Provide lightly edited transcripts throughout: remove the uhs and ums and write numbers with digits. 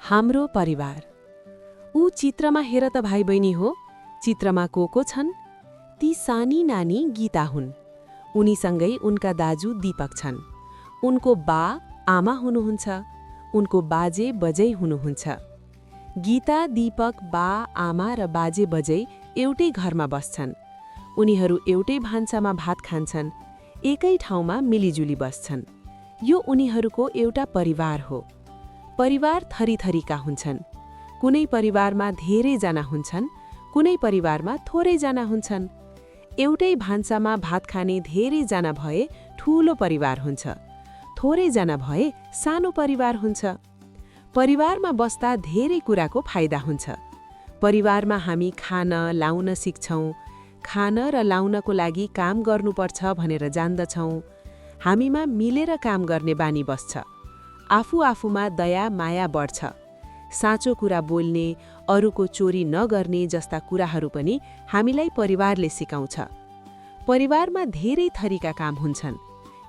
हाम्रो परिवार। ऊ चित्रमा हेर त भाइ बहिनी हो, चित्रमा को छन्? ती सानी नानी गीता हुन्। उनीसँगै उनका दाजु दीपक छन्। उनको बा आमा हुनुहुन्छ। उनको बाजे बजै हुनुहुन्छ। गीता, दीपक, बा आमा र बाजे बजै एउटै घरमा बस्छन्। उनीहरू एउटै भान्सामा भात खान्छन्, एकै ठाउँमा मिलिजुली बस्छन्। यो उनीहरूको एउटा परिवार हो। परिवार थरीथरीका हुन्छन्। कुनै परिवारमा धेरैजना हुन्छन्, कुनै परिवारमा थोरैजना हुन्छन्। एउटै भान्सामा भात खाने धेरैजना भए ठूलो परिवार हुन्छ, थोरैजना भए सानो परिवार हुन्छ। परिवारमा बस्दा धेरै कुराको फाइदा हुन्छ। परिवारमा हामी खान, लाउन सिक्छौँ। खान र लाउनको लागि काम गर्नुपर्छ भनेर जान्दछौँ। हामीमा मिलेर काम गर्ने बानी बस्छ। आफू आफूमा दया माया बढ्छ। साँचो कुरा बोल्ने, अरूको चोरी नगर्ने जस्ता कुराहरू पनि हामीलाई परिवारले सिकाउँछ। परिवारमा धेरै थरीका काम हुन्छन्।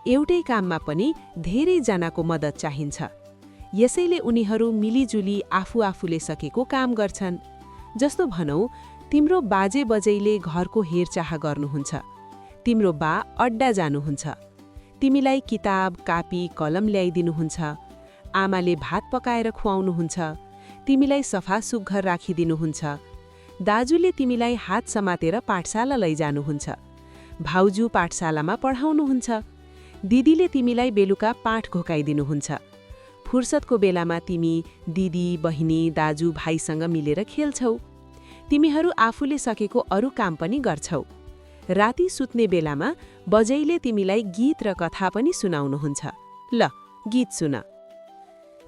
एउटै काममा पनि धेरैजनाको मद्दत चाहिन्छ। यसैले उनीहरू मिलिजुली आफू आफूले सकेको काम गर्छन्। जस्तो भनौँ, तिम्रो बाजे बजैले घरको हेरचाह गर्नुहुन्छ। तिम्रो बा अड्डा जानुहुन्छ। तिमीलाई किताब, कापी, कलम ल्याइदिनुहुन्छ। आमाले भात पकाएर खुवाउनुहुन्छ। तिमीलाई सफा सुग्घर राखिदिनुहुन्छ। दाजुले तिमीलाई हात समातेर पाठशाला लैजानुहुन्छ। भाउजू पाठशालामा पढाउनुहुन्छ। दिदीले तिमीलाई बेलुका पाठ घोकाइदिनुहुन्छ। फुर्सदको बेलामा तिमी दिदी, बहिनी, दाजु, भाइसँग मिलेर खेल्छौ। तिमीहरू आफूले सकेको अरू काम पनि गर्छौ। राति सुत्ने बेलामा बजैले तिमीलाई गीत र कथा पनि सुनाउनुहुन्छ। ल, गीत सुन।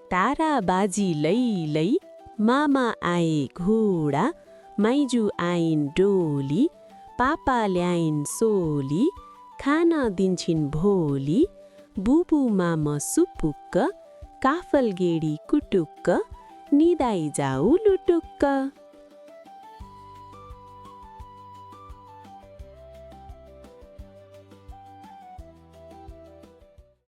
तारा बाजी लै लै, मामा आए घोडा, माइजू आइन् डोली, पापा ल्याइन् सोली, खाना दिन्छिन् भोली, बुबु मामा सुपुक्क, काफल गेडी कुटुक्क, निदाइ जाऊ लुटुक्क।